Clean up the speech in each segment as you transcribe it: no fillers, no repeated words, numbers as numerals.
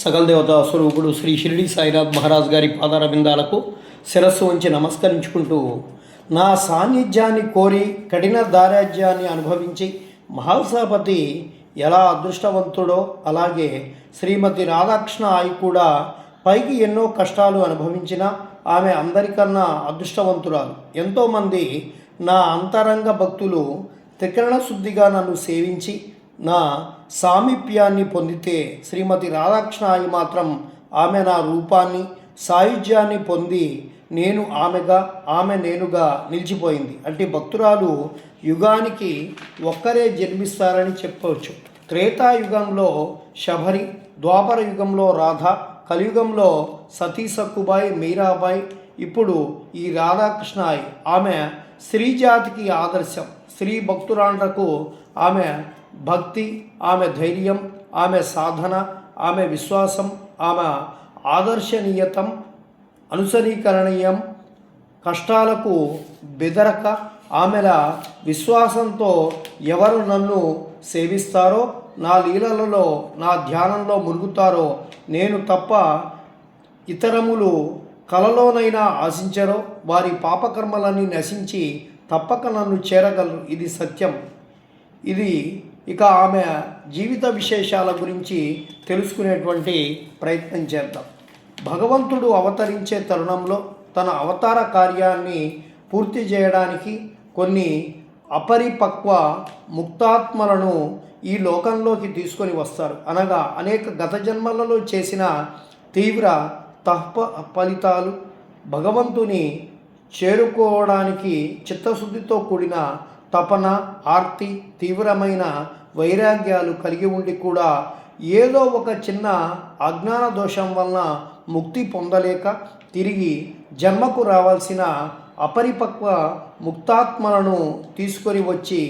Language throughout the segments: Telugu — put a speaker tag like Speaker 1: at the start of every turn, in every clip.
Speaker 1: సకల దేవతా స్వరూపుడు శ్రీ షిరిడి సాయినాథ్ మహారాజ్ గారి పాదారవిందాలకు శిరస్సు ఉంచి నమస్కరించుకుంటూ, నా సాన్నిధ్యాన్ని కోరి కఠిన దారాజ్యాన్ని అనుభవించి మహాసభపతి ఎలా అదృష్టవంతుడో అలాగే శ్రీమతి రాధాకృష్ణ ఆయి కూడా పైకి ఎన్నో కష్టాలు అనుభవించిన ఆమె అందరికన్నా అదృష్టవంతురాలు. ఎంతోమంది నా అంతరంగ భక్తులు త్రికరణ శుద్ధిగా నన్ను సేవించి నా సామీప్యాన్ని పొందితే, శ్రీమతి రాధాకృష్ణ ఆయి మాత్రం ఆమె నా రూపాన్ని సాయుధ్యాన్ని పొంది నేను ఆమెగా ఆమె నేనుగా నిలిచిపోయింది. అంటే భక్తురాలు యుగానికి ఒక్కరే జన్మిస్తారని చెప్పవచ్చు. త్రేతాయుగంలో శబరి, ద్వాపర యుగంలో రాధ, కలియుగంలో సతీ సక్కుబాయి, మీరాబాయి, ఇప్పుడు ఈ రాధాకృష్ణ ఆయి. ఆమె స్త్రీ జాతికి ఆదర్శం. స్త్రీ భక్తురాండ్రకు ఆమె భక్తి, ఆమె ధైర్యం, ఆమె సాధన, ఆమె విశ్వాసం, ఆమె ఆదర్శనీయతం, అనుసరీకరణీయం, కష్టాలకు బెదరక ఆమెల విశ్వాసంతో ఎవరు నన్ను సేవిస్తారో, నా లీలలలో నా ధ్యానంలో మురుగుతారో, నేను తప్ప ఇతరములు కలలోనైనా ఆశించరో, వారి పాపకర్మలన్నీ నశించి తప్పక నన్ను చేరగలరు. ఇది సత్యం. ఇది ఇక ఆమె జీవిత విశేషాల గురించి తెలుసుకునేటువంటి ప్రయత్నం చేద్దాం. భగవంతుడు అవతరించే తరుణంలో తన అవతార కార్యాన్ని పూర్తి చేయడానికి కొన్ని అపరిపక్వ ముక్తాత్మలను ఈ లోకంలోకి తీసుకొని వస్తారు. అనగా అనేక గత జన్మలలో చేసిన తీవ్ర తప ఫలితాలు భగవంతుని చేరుకోవడానికి చిత్తశుద్ధితో కూడిన తపన, ఆర్తి, తీవ్రమైన వైరాగ్యాలు కలిగి ఉండి కూడా ఏదో ఒక చిన్న అజ్ఞాన దోషం వలన ముక్తి పొందలేక తిరిగి జన్మకు రావాల్సిన అపరిపక్వ ముక్తాత్మలను తీసుకొని వచ్చి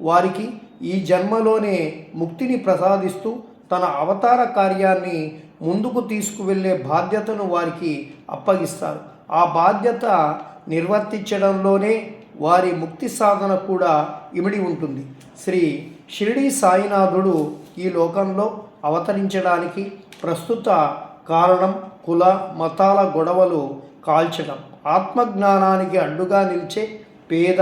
Speaker 1: వారికి ఈ జన్మలోనే ముక్తిని ప్రసాదిస్తూ తన అవతార కార్యాన్ని ముందుకు తీసుకువెళ్ళే బాధ్యతను వారికి అప్పగిస్తారు. ఆ బాధ్యత నిర్వర్తించడంలోనే వారి ముక్తి సాధన కూడా ఇమిడి ఉంటుంది. శ్రీ షిరిడి సాయినాథుడు ఈ లోకంలో అవతరించడానికి ప్రస్తుత కారణం కుల మతాల గొడవలు కాల్చడం, ఆత్మజ్ఞానానికి అడ్డుగా నిలిచే పేద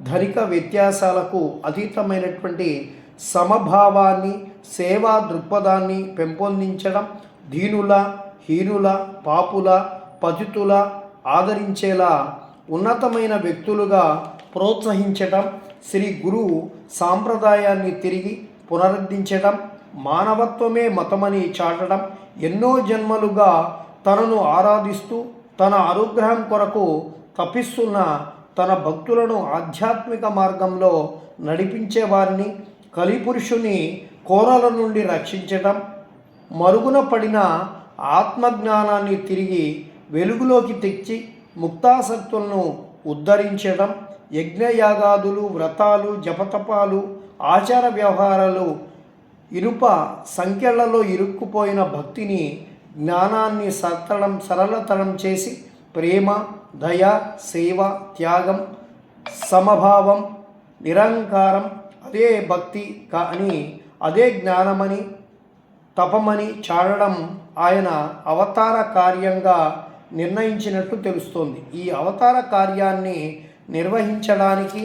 Speaker 1: ధనిక వ్యత్యాసాలకు అతీతమైనటువంటి సమభావాన్ని, సేవా దృక్పథాన్ని పెంపొందించడం, దీనుల, హీనుల, పాపుల, పతితుల ఆదరించేలా ఉన్నతమైన వ్యక్తులుగా ప్రోత్సహించటం, శ్రీ గురువు సాంప్రదాయాన్ని తిరిగి పునరుద్ధరించడం, మానవత్వమే మతమని చాటడం, ఎన్నో జన్మలుగా తనను ఆరాధిస్తూ తన అనుగ్రహం కొరకు తపిస్తున్న తన భక్తులను ఆధ్యాత్మిక మార్గంలో నడిపించే వారిని, కలిపురుషుని కోరల నుండి రక్షించడం, మరుగున పడిన ఆత్మజ్ఞానాన్ని తిరిగి వెలుగులోకి తెచ్చి ముక్తాసక్తులను ఉద్ధరించడం, యజ్ఞయాగాదులు, వ్రతాలు, జపతపాలు, ఆచార వ్యవహారాలు, ఇనుప సంఖ్యలలో ఇరుక్కుపోయిన భక్తిని, జ్ఞానాన్ని సరళతరం చేసి ప్రేమ, దయ, సేవ, త్యాగం, సమభావం, నిరంకారం, అదే భక్తి అని, అదే జ్ఞానమని, తపమని చాడడం ఆయన అవతార కార్యంగా నిర్ణయించినట్టు తెలుస్తోంది. ఈ అవతార కార్యాన్ని నిర్వహించడానికి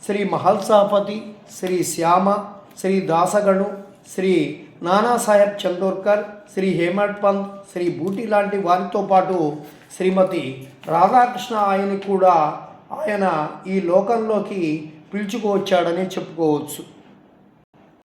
Speaker 1: శ్రీ మహల్సాపతి, శ్రీ శ్యామ, శ్రీ దాసగణు, శ్రీ నానాసాహెబ్ చందోర్కర్, శ్రీ హేమడ్ పంత్, శ్రీ బూటి లాంటి వారితో పాటు శ్రీమతి రాధాకృష్ణ ఆయన్ని కూడా ఆయన ఈ లోకంలోకి పిలుచుకువచ్చాడని చెప్పుకోవచ్చు.